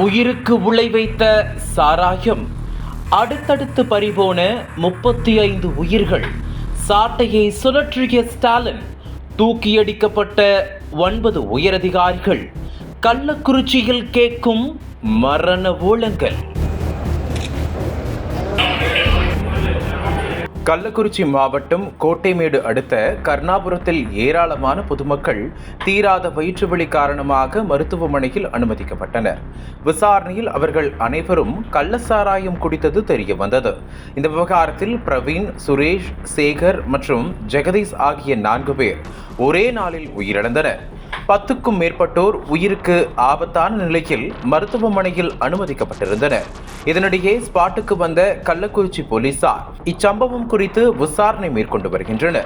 உயிருக்கு உலை வைத்த சாராயம், அடுத்தடுத்து பறிபோன 35 உயிர்கள். சாட்டையை சுழற்றிய ஸ்டாலின், தூக்கியடிக்கப்பட்ட 9 உயரதிகாரிகள். கள்ளக்குறிச்சியில் கேட்கும் மரண ஓலங்கள். கள்ளக்குறிச்சி மாவட்டம் கோட்டைமேடு அடுத்த கர்ணாபுரத்தில் ஏராளமான பொதுமக்கள் தீராத வயிற்றுவலி காரணமாக மருத்துவமனையில் அனுமதிக்கப்பட்டனர். விசாரணையில் அவர்கள் அனைவரும் கள்ளசாராயம் குடித்தது தெரிய வந்தது. இந்த விவகாரத்தில் பிரவீன், சுரேஷ், சேகர் மற்றும் ஜெகதீஷ் ஆகிய 4 பேர் ஒரே நாளில் உயிரிழந்தனர். 10க்கும் மேற்பட்டோர் உயிருக்கு ஆபத்தான நிலையில் மருத்துவமனையில் அனுமதிக்கப்பட்டிருந்தனர். இதனிடையே ஸ்பாட்டுக்கு வந்த கள்ளக்குறிச்சி போலீசார் இச்சம்பவம் குறித்து விசாரணை மேற்கொண்டு வருகின்றனர்.